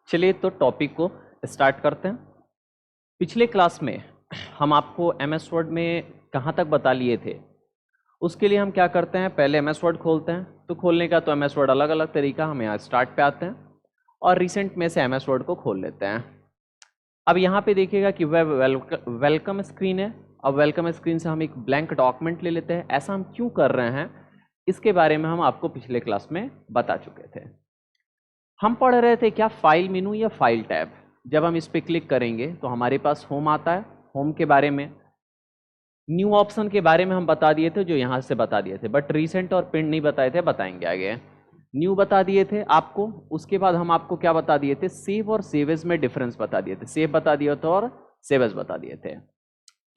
चलिए तो टॉपिक को स्टार्ट करते हैं। पिछले क्लास में हम आपको एमएस वर्ड में कहाँ तक बता लिए थे। उसके लिए हम क्या करते हैं, पहले एमएस वर्ड खोलते हैं। तो खोलने का तो एमएस वर्ड अलग अलग तरीका, हम यहाँ स्टार्ट पे आते हैं और रिसेंट में से एमएस वर्ड को खोल लेते हैं। अब यहाँ पे देखिएगा कि वह वेलकम स्क्रीन है। अब वेलकम स्क्रीन से हम एक ब्लैंक डॉक्यूमेंट ले लेते हैं। ऐसा हम क्यों कर रहे हैं इसके बारे में हम आपको पिछले क्लास में बता चुके थे। हम पढ़ रहे थे क्या, फाइल मेनू या फाइल टैब। जब हम इस पर क्लिक करेंगे तो हमारे पास होम आता है। होम के बारे में, न्यू ऑप्शन के बारे में हम बता दिए थे, जो यहाँ से बता दिए थे, बट रिसेंट और पिन नहीं बताए थे, बताएंगे आगे। न्यू बता दिए थे आपको। उसके बाद हम आपको क्या बता दिए थे, सेव और सेव एज में डिफरेंस बता दिए थे। सेव बता दिया था और सेव एज बता दिए थे।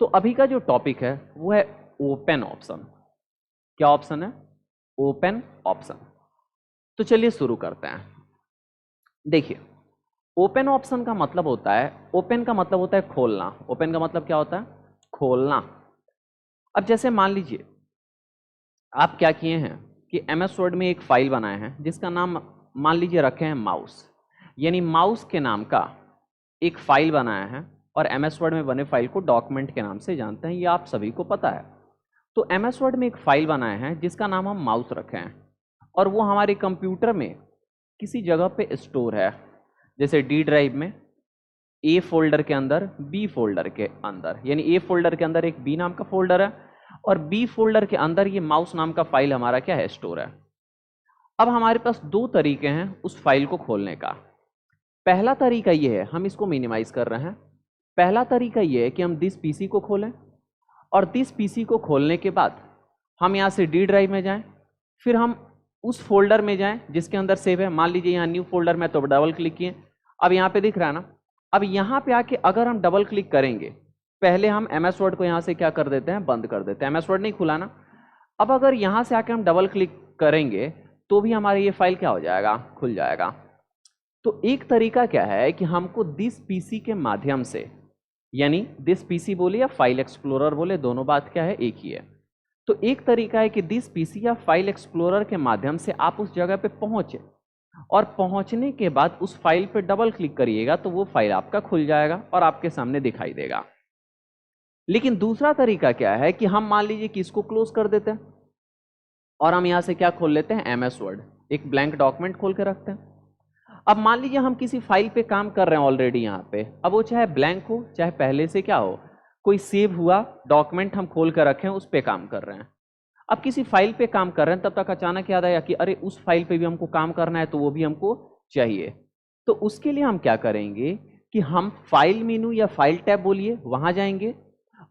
तो अभी का जो टॉपिक है वो है ओपन ऑप्शन। क्या ऑप्शन है? Open option. तो चलिए शुरू करते हैं। देखिए, ओपन ऑप्शन का मतलब होता है, ओपन का मतलब होता है खोलना। ओपन का मतलब क्या होता है? खोलना। अब जैसे मान लीजिए आप क्या किए हैं कि एमएस वर्ड में एक फाइल बनाए हैं जिसका नाम मान लीजिए रखे हैं माउस, यानी माउस के नाम का एक फाइल बनाया है। और एमएस वर्ड में बने फाइल को डॉक्यूमेंट के नाम से जानते हैं, ये आप सभी को पता है। तो एमएस वर्ड में एक फाइल बनाए हैं जिसका नाम हम माउस रखे हैं और वो हमारे कंप्यूटर में किसी जगह पे स्टोर है, जैसे डी ड्राइव में, ए फोल्डर के अंदर, बी फोल्डर के अंदर। यानी ए फोल्डर के अंदर एक बी नाम का फोल्डर है और बी फोल्डर के अंदर ये माउस नाम का फाइल हमारा क्या है, स्टोर है। अब हमारे पास दो तरीके हैं उस फाइल को खोलने का। पहला तरीका ये है, हम इसको मिनिमाइज कर रहे हैं। पहला तरीका ये है कि हम दिस पीसी को खोलें और दिस पीसी को खोलने के बाद हम यहाँ से डी ड्राइव में जाएं, फिर हम उस फोल्डर में जाएं जिसके अंदर सेव है। मान लीजिए यहाँ न्यू फोल्डर में, तो डबल क्लिक किए। अब यहाँ पे दिख रहा है ना। अब यहाँ पे आके अगर हम डबल क्लिक करेंगे, पहले हम एमएस वर्ड को यहाँ से क्या कर देते हैं, बंद कर देते हैं। एमएस वर्ड नहीं खुला ना। अब अगर यहाँ से आके हम डबल क्लिक करेंगे तो भी हमारी ये फाइल क्या हो जाएगा, खुल जाएगा। तो एक तरीका क्या है कि हमको दिस पीसी के माध्यम से, यानी दिस पीसी बोले या फाइल एक्सप्लोरर बोले, दोनों बात क्या है, एक ही है। तो एक तरीका है कि दिस पीसी या फाइल एक्सप्लोरर के माध्यम से आप उस जगह पे पहुंचे और पहुंचने के बाद उस फाइल पे डबल क्लिक करिएगा तो वो फाइल आपका खुल जाएगा और आपके सामने दिखाई देगा। लेकिन दूसरा तरीका क्या है कि हम मान लीजिए कि इसको क्लोज कर देते हैं और हम यहां से क्या खोल लेते हैं, एमएस वर्ड, एक ब्लैंक डॉक्यूमेंट खोल के रखते हैं। अब मान लीजिए हम किसी फाइल पे काम कर रहे हैं ऑलरेडी यहाँ पे, अब वो चाहे ब्लैंक हो चाहे पहले से क्या हो, कोई सेव हुआ डॉक्यूमेंट हम खोल कर रखे हैं, उस पे काम कर रहे हैं। अब किसी फाइल पे काम कर रहे हैं, तब तक अचानक याद आया कि अरे उस फाइल पे भी हमको काम करना है, तो वो भी हमको चाहिए। तो उसके लिए हम क्या करेंगे कि हम फाइल मेनू या फाइल टैब बोलिए, वहां जाएंगे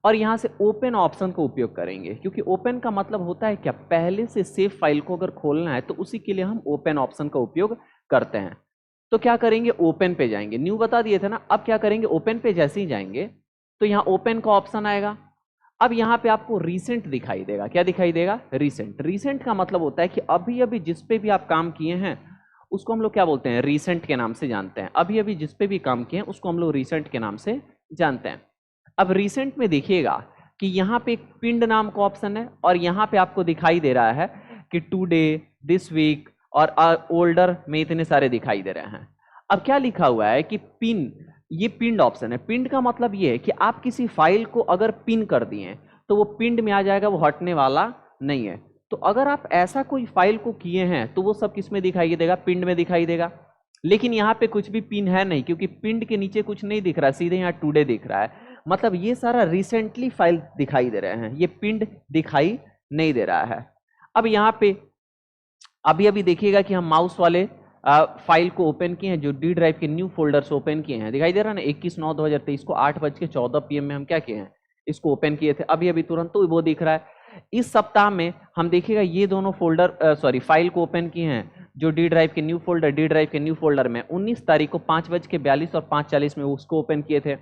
और यहाँ से ओपन ऑप्शन का उपयोग करेंगे। क्योंकि ओपन का मतलब होता है क्या, पहले से सेव फाइल को अगर खोलना है तो उसी के लिए हम ओपन ऑप्शन का उपयोग करते हैं। तो क्या करेंगे, ओपन पे जाएंगे। न्यू बता दिए थे ना। अब क्या करेंगे, ओपन पे जैसे ही जाएंगे तो यहाँ ओपन का ऑप्शन आएगा। अब यहाँ पे आपको रिसेंट दिखाई देगा। क्या दिखाई देगा, रिसेंट। रिसेंट का मतलब होता है कि अभी अभी जिस पे भी आप काम किए हैं उसको हम लोग क्या बोलते हैं, रिसेंट के नाम से जानते हैं। अभी अभी जिस पे भी काम किए हैं उसको हम लोग रिसेंट के नाम से जानते हैं। अब रिसेंट में देखिएगा कि यहाँ पे एक पिंड नाम का ऑप्शन है और यहाँ पे आपको दिखाई दे रहा है कि टुडे, दिस वीक और ओल्डर में इतने सारे दिखाई दे रहे हैं। अब क्या लिखा हुआ है कि पिन, ये पिंड ऑप्शन है। पिंड का मतलब ये है कि आप किसी फाइल को अगर पिन कर दिए तो वो पिंड में आ जाएगा, वो हटने वाला नहीं है। तो अगर आप ऐसा कोई फाइल को किए हैं तो वो सब किस में दिखाई देगा, पिंड में दिखाई देगा। लेकिन यहाँ पे कुछ भी पिन है नहीं, क्योंकि पिंड के नीचे कुछ नहीं दिख रहा, सीधे यहाँ टुडे दिख रहा है। मतलब ये सारा रिसेंटली फाइल दिखाई दे रहे हैं, ये पिंड दिखाई नहीं दे रहा है। अब यहाँ पे अभी अभी देखिएगा कि हम माउस वाले फाइल को ओपन किए हैं, जो डी ड्राइव के न्यू फोल्डर से ओपन किए हैं, दिखाई दे रहा है ना। 21/9/2023 को 8:14 PM में हम क्या किए हैं, इसको ओपन किए थे अभी अभी तुरंत, तो वो दिख रहा है। इस सप्ताह में हम देखिएगा ये दोनों फोल्डर फाइल को ओपन किए हैं, जो डी ड्राइव के न्यू फोल्डर, डी ड्राइव के न्यू फोल्डर में 19 तारीख को 5:42 और 5:40 में उसको ओपन किए थे।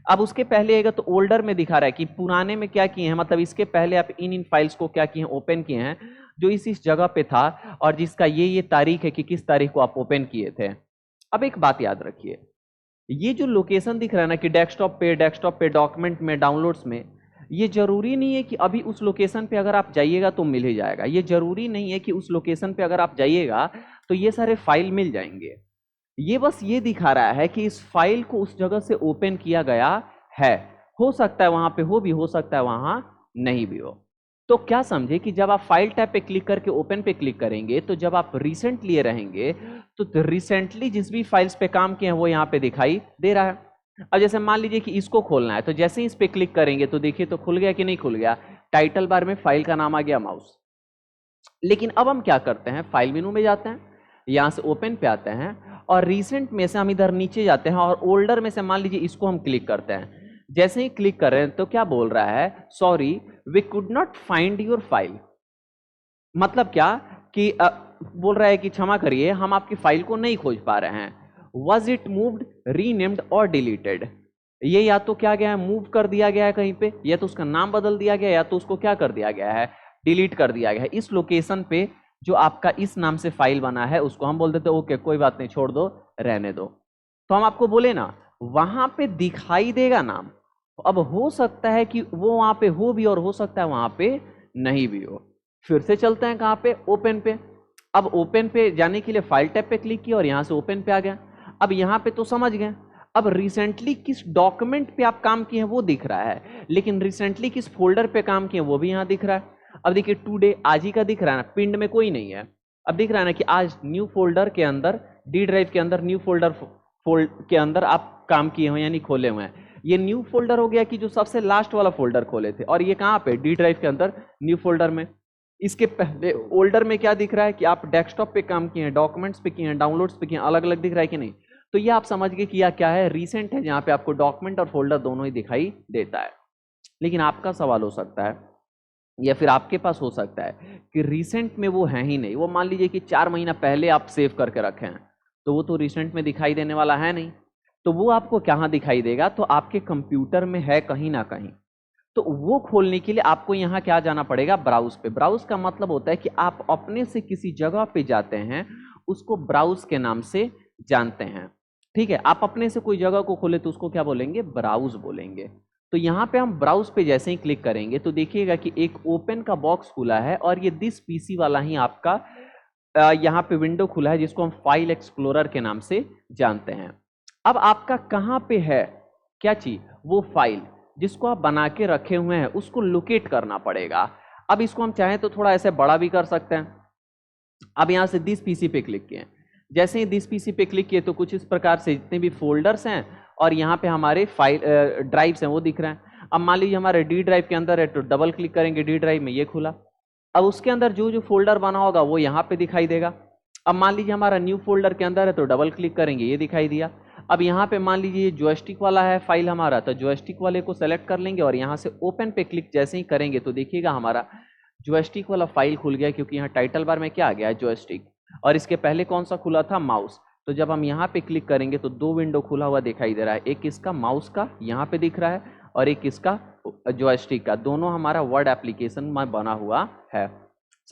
अब उसके पहले आएगा तो ओल्डर में दिखा रहा है कि पुराने में क्या किए हैं, मतलब इसके पहले आप इन फाइल्स को क्या किए हैं, ओपन किए हैं, जो इस जगह पे था और जिसका ये तारीख है कि किस तारीख को आप ओपन किए थे। अब एक बात याद रखिए, ये जो लोकेशन दिख रहा है ना कि डेस्कटॉप पे, डॉक्यूमेंट में, डाउनलोड्स में, ये जरूरी नहीं है कि अभी उस लोकेशन पे अगर आप जाइएगा तो मिल ही जाएगा। ये जरूरी नहीं है कि उस लोकेशन पे अगर आप जाइएगा तो ये सारे फाइल मिल जाएंगे। ये बस ये दिखा रहा है कि इस फाइल को उस जगह से ओपन किया गया है। हो सकता है वहां पे हो भी, हो सकता है वहां नहीं भी हो। तो क्या समझे कि जब आप फाइल टैब पे क्लिक करके ओपन पे क्लिक करेंगे तो जब आप रिसेंट लिए रहेंगे तो रिसेंटली जिस भी फाइल्स पे काम किए हैं वो यहाँ पे दिखाई दे रहा है। अब जैसे मान लीजिए कि इसको खोलना है, तो जैसे ही इस पे क्लिक करेंगे तो देखिए तो खुल गया कि नहीं खुल गया, टाइटल बार में फाइल का नाम आ गया माउस। लेकिन अब हम क्या करते हैं, फाइल मेनू में जाते हैं, यहां से ओपन पे आते हैं और रिसेंट में से हम इधर नीचे जाते हैं और ओल्डर में से मान लीजिए इसको हम क्लिक करते हैं। जैसे ही क्लिक कर रहे हैं तो क्या बोल रहा है, sorry we could not find your file. मतलब क्या कि बोल रहा है कि क्षमा करिए हम आपकी फाइल को नहीं खोज पा रहे हैं। वॉज इट मूव्ड, रीनेम्ड और डिलीटेड। ये या तो क्या गया है, मूव कर दिया गया है कहीं पे, या तो उसका नाम बदल दिया गया, या तो उसको क्या कर दिया गया है, डिलीट कर दिया गया है। इस लोकेशन पे जो आपका इस नाम से फाइल बना है उसको हम बोल देते ओके कोई बात नहीं, छोड़ दो, रहने दो। तो हम आपको बोले ना वहां पे दिखाई देगा नाम। अब हो सकता है कि वो वहां पे हो भी और हो सकता है वहां पे नहीं भी हो। फिर से चलते हैं कहां पे, ओपन पे। अब ओपन पे जाने के लिए फाइल टैब पे क्लिक किया और यहां से ओपन पे आ गया। अब यहां पे तो समझ गए, अब रिसेंटली किस डॉक्यूमेंट पे आप काम किए हैं वो दिख रहा है, लेकिन रिसेंटली किस फोल्डर पे काम किए वो भी यहां दिख रहा है। अब देखिए टुडे आज ही का दिख रहा है ना, पिंड में कोई नहीं है। अब दिख रहा है ना कि आज न्यू फोल्डर के अंदर, डी ड्राइव के अंदर न्यू फोल्डर फोल्ड के अंदर आप काम किए हुए यानी खोले हुए हैं। ये न्यू फोल्डर हो गया कि जो सबसे लास्ट वाला फोल्डर खोले थे, और ये कहां पे, डी ड्राइव के अंदर न्यू फोल्डर में। इसके पहले ओल्डर में क्या दिख रहा है कि आप डेस्कटॉप पे काम किए हैं, डॉक्यूमेंट्स पे किए हैं, डाउनलोड्स पे किए हैं, अलग अलग दिख रहा है कि नहीं। तो ये आप समझ गए कि यह क्या है, रीसेंट है, जहां पे आपको डॉक्यूमेंट और फोल्डर दोनों ही दिखाई देता है। लेकिन आपका सवाल हो सकता है या फिर आपके पास हो सकता है कि रिसेंट में वो है ही नहीं, वो मान लीजिए कि 4 महीना पहले आप सेव करके रखे हैं, तो वो तो रिसेंट में दिखाई देने वाला है नहीं। तो वो आपको कहाँ दिखाई देगा, तो आपके कंप्यूटर में है कहीं ना कहीं। तो वो खोलने के लिए आपको यहाँ क्या जाना पड़ेगा, ब्राउज पे। ब्राउज का मतलब होता है कि आप अपने से किसी जगह पे जाते हैं, उसको ब्राउज के नाम से जानते हैं। ठीक है, आप अपने से कोई जगह को खोले तो उसको क्या बोलेंगे, ब्राउज बोलेंगे। तो यहाँ पे हम ब्राउज पे जैसे ही क्लिक करेंगे तो देखिएगा कि एक ओपन का बॉक्स खुला है और ये दिस पीसी वाला ही आपका यहाँ पे विंडो खुला है जिसको हम फाइल एक्सप्लोरर के नाम से जानते हैं। अब आपका कहाँ पे है, क्या चीज, वो फाइल जिसको आप बना के रखे हुए हैं उसको लोकेट करना पड़ेगा। अब इसको हम चाहें तो थोड़ा ऐसे बड़ा भी कर सकते हैं। अब यहाँ से दिस पीसी पे क्लिक किए, जैसे ही दिस पीसी पे क्लिक किए तो कुछ इस प्रकार से जितने भी फोल्डर्स हैं और यहाँ पे हमारे फाइल ड्राइव्स हैं वो दिख रहे हैं। अब मान लीजिए हमारे डी ड्राइव के अंदर है तो डबल क्लिक करेंगे, डी ड्राइव में ये खुला। अब उसके अंदर जो जो फोल्डर बना होगा वो यहाँ पे दिखाई देगा। अब मान लीजिए हमारा न्यू फोल्डर के अंदर है तो डबल क्लिक करेंगे, ये दिखाई दिया। अब यहाँ पे मान लीजिए ये जॉयस्टिक वाला है फाइल हमारा, तो जॉयस्टिक वाले को सेलेक्ट कर लेंगे और यहाँ से ओपन पे क्लिक जैसे ही करेंगे तो देखिएगा हमारा जॉयस्टिक वाला फाइल खुल गया, क्योंकि यहाँ टाइटल बार में क्या आ गया है, जॉयस्टिक। और इसके पहले कौन सा खुला था, माउस। तो जब हम यहाँ पे क्लिक करेंगे तो दो विंडो खुला हुआ दिखाई दे रहा है, एक इसका माउस का यहाँ पे दिख रहा है और एक इसका जॉयस्टिक का, दोनों हमारा वर्ड एप्लीकेशन में बना हुआ है।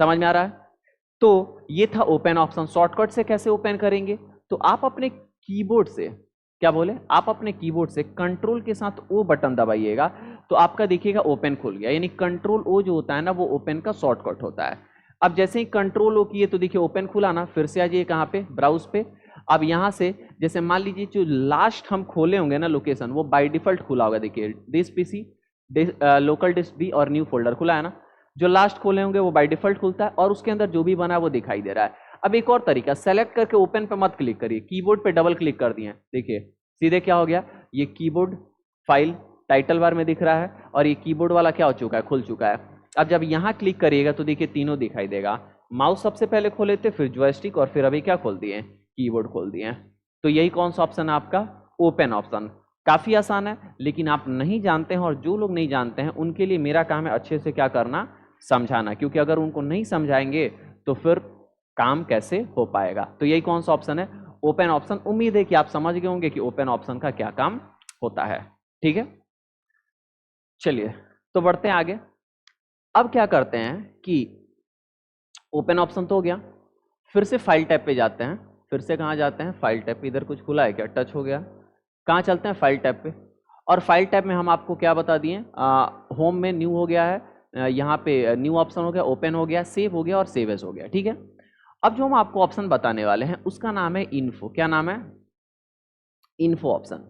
समझ में आ रहा है। तो ये था ओपन ऑप्शन। शॉर्टकट से कैसे ओपन करेंगे, तो आप अपने कीबोर्ड से, क्या बोले, आप अपने कीबोर्ड से कंट्रोल के साथ ओ बटन दबाइएगा तो आपका देखिएगा ओपन खुल गया। यानी कंट्रोल ओ जो होता है ना वो ओपन का शॉर्टकट होता है। अब जैसे ही कंट्रोल ओ किए तो देखिए ओपन खुला ना, फिर से आ जाइए कहाँ पे, ब्राउज पे। अब यहाँ से जैसे मान लीजिए जो लास्ट हम खोले होंगे ना लोकेशन, वो बाय डिफॉल्ट खुला होगा। देखिए disk PC, local disk B और न्यू फोल्डर खुला है ना। जो लास्ट खोले होंगे वो बाय डिफॉल्ट खुलता है और उसके अंदर जो भी बना है वो दिखाई दे रहा है। अब एक और तरीका, सेलेक्ट करके ओपन पे मत क्लिक करिए, कीबोर्ड पे डबल क्लिक कर दिए, देखिए सीधे क्या हो गया, ये कीबोर्ड फाइल टाइटल बार में दिख रहा है और ये कीबोर्ड वाला क्या हो चुका है, खुल चुका है। अब जब यहाँ क्लिक करिएगा तो देखिए तीनों दिखाई देगा। माउस सबसे पहले खोले थे, फिर जॉयस्टिक, और फिर अभी क्या खोल दिए, कीबोर्ड खोल दिए। तो यही कौन सा ऑप्शन है आपका, ओपन ऑप्शन। काफी आसान है, लेकिन आप नहीं जानते हैं, और जो लोग नहीं जानते हैं उनके लिए मेरा काम है अच्छे से क्या करना, समझाना। क्योंकि अगर उनको नहीं समझाएंगे तो फिर काम कैसे हो पाएगा। तो यही कौन सा ऑप्शन है, ओपन ऑप्शन। उम्मीद है कि आप समझ गए होंगे कि ओपन ऑप्शन का क्या काम होता है। ठीक है, चलिए तो बढ़ते हैं आगे। अब क्या करते हैं कि ओपन ऑप्शन तो हो गया, फिर से फाइल टैब पे जाते हैं। फिर से कहाँ जाते हैं, फाइल टैब पे। इधर कुछ खुला है क्या, टच हो गया, कहाँ चलते हैं, फाइल टैब पे। और फाइल टैब में हम आपको क्या बता दिए, होम में न्यू हो गया है, यहाँ पे न्यू ऑप्शन हो गया, ओपन हो गया, सेव हो गया और सेव एज हो गया। ठीक है, अब जो हम आपको ऑप्शन बताने वाले हैं उसका नाम है इन्फो। क्या नाम है, इन्फो ऑप्शन।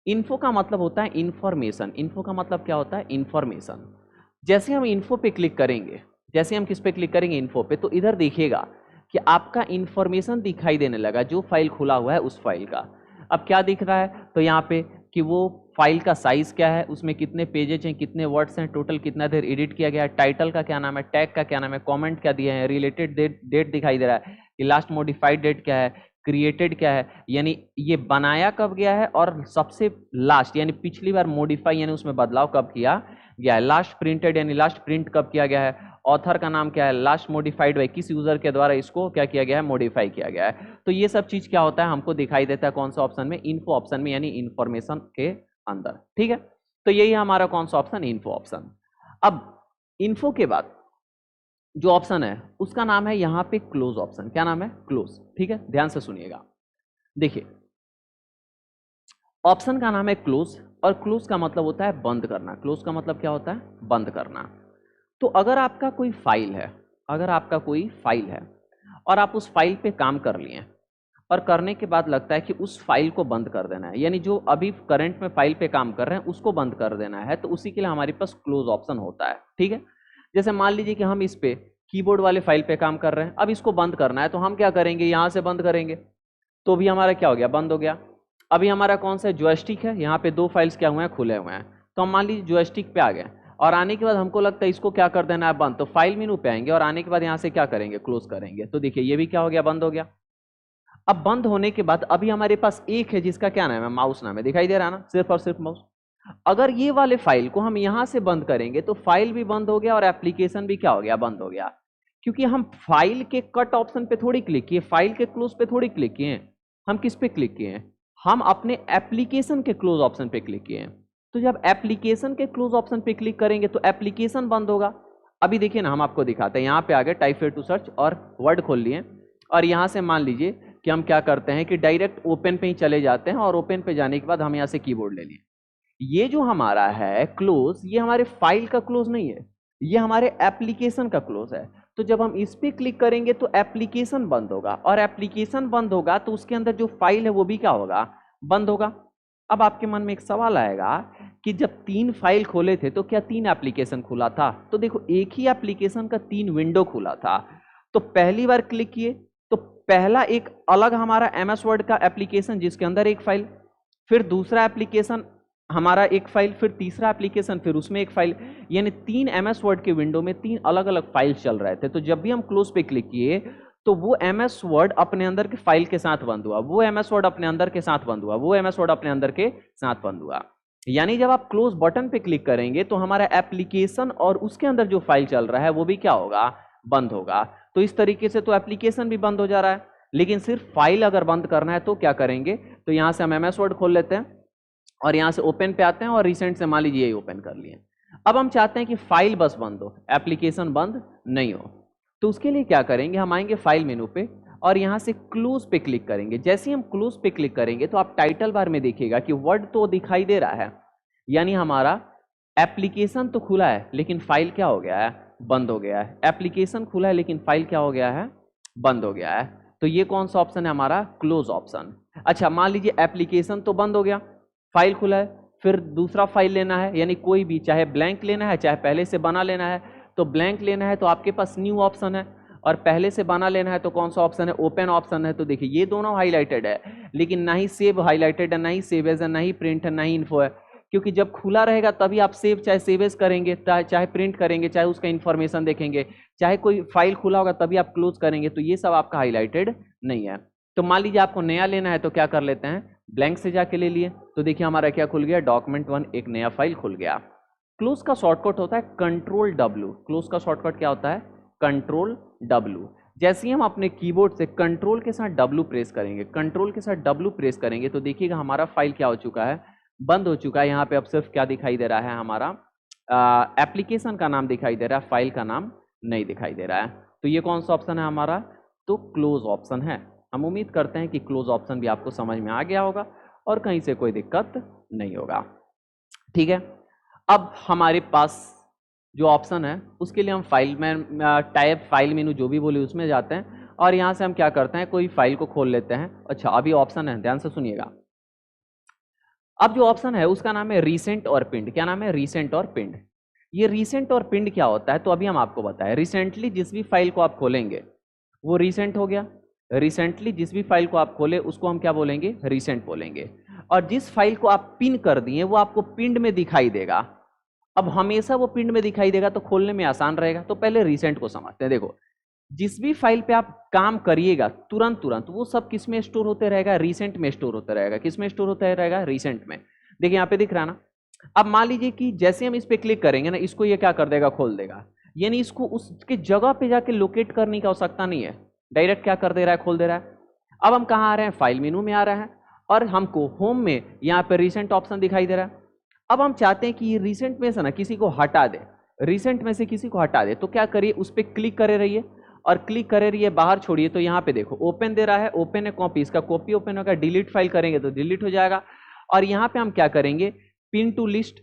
इन्फो का मतलब होता है इंफॉर्मेशन। इन्फो का मतलब क्या होता है? इंफॉर्मेशन। जैसे हम इन्फो पे क्लिक करेंगे, जैसे हम किस पे क्लिक करेंगे? इन्फो पे, तो इधर देखिएगा कि आपका इंफॉर्मेशन दिखाई देने लगा, जो फाइल खुला हुआ है उस फाइल का। अब क्या दिख रहा है? तो यहाँ पे कि वो फाइल का साइज क्या है, उसमें कितने पेजेज हैं, कितने वर्ड्स हैं, टोटल कितना देर एडिट किया गया है, टाइटल का क्या नाम है, टैग का क्या नाम है, कमेंट क्या दिए हैं, रिलेटेड डेट दिखाई दे रहा है कि लास्ट मॉडिफाइड डेट क्या है, क्रिएटेड क्या है, यानी ये बनाया कब गया है, और सबसे लास्ट यानी पिछली बार मॉडिफाई यानी उसमें बदलाव कब किया गया है, लास्ट प्रिंटेड यानी लास्ट प्रिंट कब किया गया है, ऑथर का नाम क्या है, लास्ट मॉडिफाइड बाय किस यूजर के द्वारा इसको क्या किया गया है, मॉडिफाई किया गया है। तो ये सब चीज क्या होता है, हमको दिखाई देता है कौन सा ऑप्शन में? इन्फो ऑप्शन में, यानी इंफॉर्मेशन के अंदर। ठीक है, तो यही हमारा कौन सा ऑप्शन? Info option. अब इन्फो के बाद जो ऑप्शन है उसका नाम है यहां पे क्लोज ऑप्शन। क्या नाम है? क्लोज। ठीक है, ध्यान से सुनिएगा। देखिए, ऑप्शन का नाम है क्लोज, और क्लोज का मतलब होता है बंद करना। क्लोज का मतलब क्या होता है? बंद करना। तो अगर आपका कोई फाइल है, अगर आपका कोई फाइल है और आप उस फाइल पे काम कर लिए, और करने के बाद लगता है कि उस फाइल को बंद कर देना है, यानी जो अभी करंट में फाइल पे काम कर रहे हैं उसको बंद कर देना है, तो उसी के लिए हमारे पास क्लोज ऑप्शन होता है। ठीक है, जैसे मान लीजिए कि हम इस पे कीबोर्ड वाले फाइल पे काम कर रहे हैं, अब इसको बंद करना है, तो हम क्या करेंगे? यहां से बंद करेंगे, तो भी हमारा क्या हो गया? बंद हो गया। अभी हमारा कौन सा जॉयस्टिक है, यहाँ पे दो फाइल्स क्या हुए हैं? खुले हुए हैं। तो हम मान लीजिए जॉयस्टिक पे आ गए, और आने के बाद हमको लगता है इसको क्या कर देना है? बंद। तो फाइल मेनू पे आएंगे, और आने के बाद यहाँ से क्या करेंगे? क्लोज करेंगे। तो देखिए ये भी क्या हो गया? बंद हो गया। अब बंद होने के बाद अभी हमारे पास एक है जिसका क्या नाम है? माउस नाम है। दिखाई दे रहा है ना? सिर्फ और सिर्फ माउस। अगर ये वाले फाइल को हम यहां से बंद करेंगे तो फाइल भी बंद हो गया और एप्लीकेशन भी क्या हो गया? बंद हो गया। क्योंकि हम फाइल के कट ऑप्शन पे थोड़ी क्लिक किए, फाइल के क्लोज पे थोड़ी क्लिक किए, हम किस पे क्लिक किए हैं? हम अपने एप्लीकेशन के क्लोज ऑप्शन पे क्लिक किए हैं। तो जब एप्लीकेशन के क्लोज ऑप्शन पे क्लिक करेंगे तो एप्लीकेशन बंद होगा। अभी देखिए ना, हम आपको दिखाते हैं। यहाँ पे आ गए, टाइप टू सर्च और वर्ड खोल लिए, और यहाँ से मान लीजिए कि हम क्या करते हैं कि डायरेक्ट ओपन पे ही चले जाते हैं, और ओपन पे जाने के बाद हम यहाँ से कीबोर्ड ले लिए। ये जो हमारा है क्लोज, ये हमारे फाइल का क्लोज नहीं है, ये हमारे एप्लीकेशन का क्लोज है। तो जब हम इस पे क्लिक करेंगे तो एप्लीकेशन बंद होगा, और एप्लीकेशन बंद होगा तो उसके अंदर जो फाइल है वो भी क्या होगा? बंद होगा। अब आपके मन में एक सवाल आएगा कि जब तीन फाइल खोले थे तो क्या तीन एप्लीकेशन खुला था? तो देखो, एक ही एप्लीकेशन का तीन विंडो खुला था। तो पहली बार क्लिक किए तो पहला एक अलग हमारा एमएस वर्ड का एप्लीकेशन जिसके अंदर एक फाइल, फिर दूसरा एप्लीकेशन हमारा एक फाइल, फिर तीसरा एप्लीकेशन, फिर उसमें एक फाइल, यानी तीन एमएस वर्ड के विंडो में तीन अलग अलग फाइल चल रहे थे। तो जब भी हम क्लोज पे क्लिक किए तो वो एमएस वर्ड अपने अंदर के फाइल के साथ बंद हुआ, वो एमएस वर्ड अपने अंदर के साथ बंद हुआ, वो एमएस वर्ड अपने अंदर के साथ बंद हुआ। यानी जब आप क्लोज बटन पे क्लिक करेंगे तो हमारा एप्लीकेशन और उसके अंदर जो फाइल चल रहा है वो भी क्या होगा? बंद होगा। तो इस तरीके से तो एप्लीकेशन भी बंद हो जा रहा है, लेकिन सिर्फ फाइल अगर बंद करना है तो क्या करेंगे? तो यहां से हम एमएस वर्ड खोल लेते हैं, और यहां से ओपन पे आते हैं, और रिसेंट से मान लीजिए यही ओपन कर लिए। अब हम चाहते हैं कि फाइल बस बंद हो, एप्लीकेशन बंद नहीं हो। तो उसके लिए क्या करेंगे? हम आएंगे फाइल मेनू पे, और यहां से क्लोज पे क्लिक करेंगे। जैसे ही हम क्लोज पे क्लिक करेंगे तो आप टाइटल बार में देखिएगा कि वर्ड तो दिखाई दे रहा है, यानी हमारा एप्लीकेशन तो खुला है लेकिन फाइल क्या हो गया है? बंद हो गया है। एप्लीकेशन खुला है लेकिन फाइल क्या हो गया है? बंद हो गया है। तो ये कौन सा ऑप्शन है? हमारा क्लोज ऑप्शन। अच्छा, मान लीजिए एप्लीकेशन तो बंद हो गया, फाइल खुला है, फिर दूसरा फाइल लेना है, यानी कोई भी, चाहे ब्लैंक लेना है चाहे पहले से बना लेना है। तो ब्लैंक लेना है तो आपके पास न्यू ऑप्शन है, और पहले से बना लेना है तो कौन सा ऑप्शन है? ओपन ऑप्शन है। तो देखिए ये दोनों हाईलाइटेड है, लेकिन ना ही सेव हाईलाइटेड है, ना ही सेव एज है, ना ही प्रिंट है, ना ही इन्फो है। क्योंकि जब खुला रहेगा तभी आप सेव चाहे सेव एज करेंगे, चाहे प्रिंट करेंगे, चाहे उसका इन्फॉर्मेशन देखेंगे, चाहे कोई फाइल खुला होगा तभी आप क्लोज करेंगे। तो ये सब आपका हाईलाइटेड नहीं है। तो मान लीजिए आपको नया लेना है तो क्या कर लेते हैं? ब्लैंक से जाके ले लिए। तो देखिए हमारा क्या खुल गया? डॉक्यूमेंट 1, एक नया फाइल खुल गया। क्लोज का शॉर्टकट होता है कंट्रोल डब्ल्यू। क्लोज का शॉर्टकट क्या होता है? Control W. जैसे ही हम अपने कीबोर्ड से कंट्रोल के साथ डब्ल्यू प्रेस करेंगे, कंट्रोल के साथ डब्ल्यू प्रेस करेंगे, तो देखिएगा हमारा फाइल क्या हो चुका है? बंद हो चुका है। यहाँ पे अब सिर्फ क्या दिखाई दे रहा है? हमारा एप्लीकेशन का नाम दिखाई दे रहा है, फाइल का नाम नहीं दिखाई दे रहा है। तो ये कौन सा ऑप्शन है हमारा? तो क्लोज ऑप्शन है। हम उम्मीद करते हैं कि क्लोज ऑप्शन भी आपको समझ में आ गया होगा और कहीं से कोई दिक्कत नहीं होगा। ठीक है, अब हमारे पास जो ऑप्शन है उसके लिए हम फाइल में टाइप फाइल मेनू जो भी बोले उसमें जाते हैं, और यहाँ से हम क्या करते हैं? कोई फाइल को खोल लेते हैं। अच्छा, अभी ऑप्शन है, ध्यान से सुनिएगा। अब जो ऑप्शन है उसका नाम है रीसेंट और पिंड। क्या नाम है? रीसेंट और पिंड। ये रीसेंट और पिंड क्या होता है तो अभी हम आपको बताएं। रिसेंटली जिस भी फाइल को आप खोलेंगे वो रीसेंट हो गया। रिसेंटली जिस भी फाइल को आप खोले उसको हम क्या बोलेंगे? रीसेंट बोलेंगे। और जिस फाइल को आप पिन कर दिए वो आपको पिंड में दिखाई देगा। अब हमेशा वो पिंड में दिखाई देगा तो खोलने में आसान रहेगा। तो पहले रीसेंट को समझते हैं। देखो, जिस भी फाइल पे आप काम करिएगा तुरंत तुरंत वो सब किस में स्टोर होते रहेगा? रीसेंट में स्टोर होता रहेगा। किस में स्टोर होता रहेगा? रीसेंट में। देखिए यहाँ पे दिख रहा ना। अब मान लीजिए कि जैसे हम इस पे क्लिक करेंगे ना, इसको ये क्या कर देगा? खोल देगा। यानी इसको उसके जगह पे जाके लोकेट करने की आवश्यकता नहीं है, डायरेक्ट क्या कर दे रहा है? खोल दे रहा है। अब हम कहाँ आ रहे हैं? फाइल मेनू में आ रहे हैं और हमको होम में यहाँ पे रिसेंट ऑप्शन दिखाई दे रहा है। अब हम चाहते हैं कि ये रिसेंट में से ना किसी को हटा दे, रिसेंट में से किसी को हटा दे। तो क्या करिए? उस पर क्लिक करे रहिए और क्लिक करे रहिए, बाहर छोड़िए। तो यहाँ पे देखो ओपन दे रहा है, ओपन है कॉपी, इसका कॉपी ओपन होगा। डिलीट फाइल करेंगे तो डिलीट हो जाएगा। और यहाँ पे हम क्या करेंगे? Pin to list.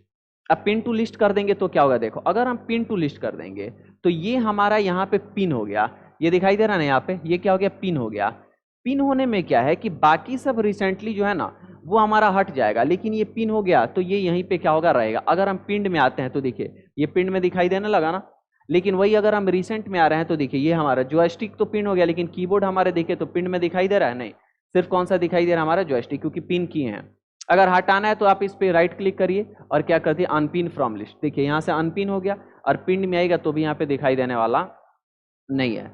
अब पिन टू लिस्ट कर देंगे तो क्या होगा? देखो, अगर हम पिन टू लिस्ट कर देंगे तो ये हमारा यहाँ पे पिन हो गया। ये दिखाई दे रहा है ना यहाँ पे, ये क्या हो गया? पिन हो गया। पिन होने में क्या है कि बाकी सब रिसेंटली जो है ना वो हमारा हट जाएगा, लेकिन ये पिन हो गया तो ये यहीं पे क्या होगा? रहेगा। अगर हम पिंड में आते हैं तो देखिए ये पिंड में दिखाई देने लगा ना। लेकिन वही अगर हम रिसेंट में आ रहे हैं तो देखिए ये हमारा जॉयस्टिक तो पिन हो गया, लेकिन कीबोर्ड हमारे देखिए तो पिन में दिखाई दे रहा है? नहीं, सिर्फ कौन सा दिखाई दे रहा है? हमारा जॉयस्टिक, क्योंकि पिन किए हैं। अगर हटाना है तो आप इस पे राइट क्लिक करिए और क्या करते हैं? Unpin from list. देखिए यहाँ से अनपिन हो गया और पिंड में आएगा तो भी यहाँ पे दिखाई देने वाला नहीं है।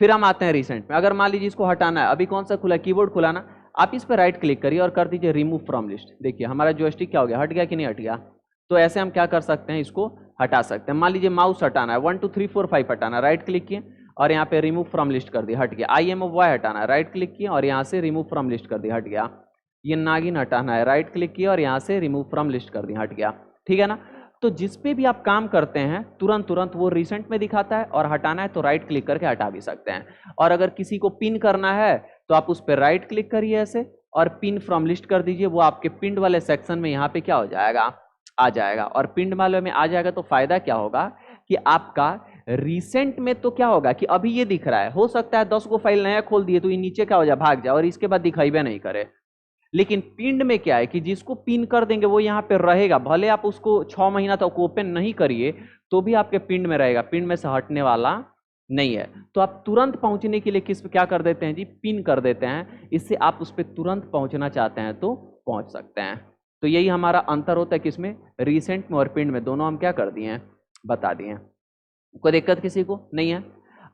फिर हम आते हैं रिसेंट में। अगर मान लीजिए इसको हटाना है, अभी कौन सा खुला? कीबोर्ड खुला ना। आप इस पर राइट क्लिक करिए और कर दीजिए रिमूव फ्रॉम लिस्ट। देखिए हमारा जॉयस्टिक क्या हो गया? हट गया कि नहीं हट गया? तो ऐसे हम क्या कर सकते हैं? इसको हटा सकते हैं। मान लीजिए माउस हटाना है, 1 2 3 4 5 हटाना है, राइट क्लिक किए और यहाँ पे रिमूव फ्रॉम लिस्ट कर दिया, हट गया। IMOY हटाना है, राइट क्लिक किए और यहाँ से रिमूव फ्रॉम लिस्ट कर दिया, हट गया। ये नागिन हटाना है, राइट क्लिक किया और यहाँ से रिमूव फ्रॉम लिस्ट कर दिया, हट गया। ठीक है ना? तो जिस पे भी आप काम करते हैं तुरंत तुरंत वो रिसेंट में दिखाता है, और हटाना है तो राइट क्लिक करके हटा भी सकते हैं। और अगर किसी को पिन करना है तो आप उस पर राइट क्लिक करिए ऐसे और पिन फ्रॉम लिस्ट कर दीजिए। वो आपके पिन वाले सेक्शन में यहाँ पे क्या हो जाएगा? आ जाएगा। और पिन वाले में आ जाएगा तो फायदा क्या होगा कि आपका रिसेंट में तो क्या होगा कि अभी ये दिख रहा है, हो सकता है 10 को फाइल नया खोल दिए तो ये नीचे क्या हो जाए? भाग जाए और इसके बाद दिखाई भी नहीं करे। लेकिन पिंड में क्या है कि जिसको पिन कर देंगे वो यहाँ पे रहेगा, भले आप उसको 6 महीना तक ओपन नहीं करिए तो भी आपके पिंड में रहेगा, पिंड में से हटने वाला नहीं है। तो आप तुरंत पहुंचने के लिए किस पे क्या कर देते हैं जी? पिन कर देते हैं। इससे आप उस पर तुरंत पहुंचना चाहते हैं तो पहुंच सकते हैं। तो यही हमारा अंतर होता है किसमें? रिसेंट में और पिंड में। दोनों हम क्या कर दिए हैं? बता दिए हैं। कोई दिक्कत किसी को नहीं है?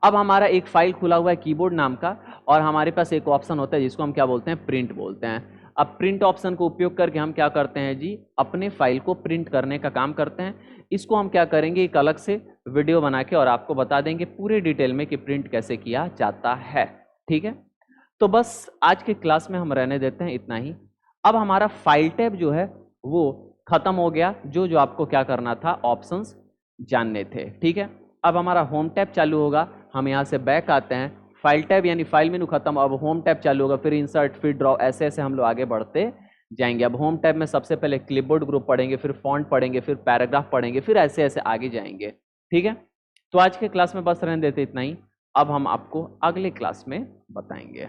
अब हमारा एक फाइल खुला हुआ है कीबोर्ड नाम का, और हमारे पास एक ऑप्शन होता है जिसको हम क्या बोलते हैं? प्रिंट बोलते हैं। अब प्रिंट ऑप्शन को उपयोग करके हम क्या करते हैं जी? अपने फाइल को प्रिंट करने का काम करते हैं। इसको हम क्या करेंगे? एक अलग से वीडियो बना के और आपको बता देंगे पूरे डिटेल में कि प्रिंट कैसे किया जाता है। ठीक है? तो बस आज के क्लास में हम रहने देते हैं इतना ही। अब हमारा फाइल टैब जो है वो खत्म हो गया, जो जो आपको क्या करना था? ऑप्शंस जानने थे। ठीक है? अब हमारा होम टैब चालू होगा। हम यहाँ से बैक आते हैं, फाइल टैब यानी फाइल मेनू खत्म, अब होम टैब चालू होगा, फिर इंसर्ट, फिर ड्रॉ, ऐसे ऐसे हम लोग आगे बढ़ते जाएंगे। अब होम टैब में सबसे पहले क्लिपबोर्ड ग्रुप पढ़ेंगे, फिर फॉन्ट पढ़ेंगे, फिर पैराग्राफ पढ़ेंगे, फिर ऐसे ऐसे आगे जाएंगे। ठीक है? तो आज के क्लास में बस रहने देते इतना ही। अब हम आपको अगले क्लास में बताएंगे।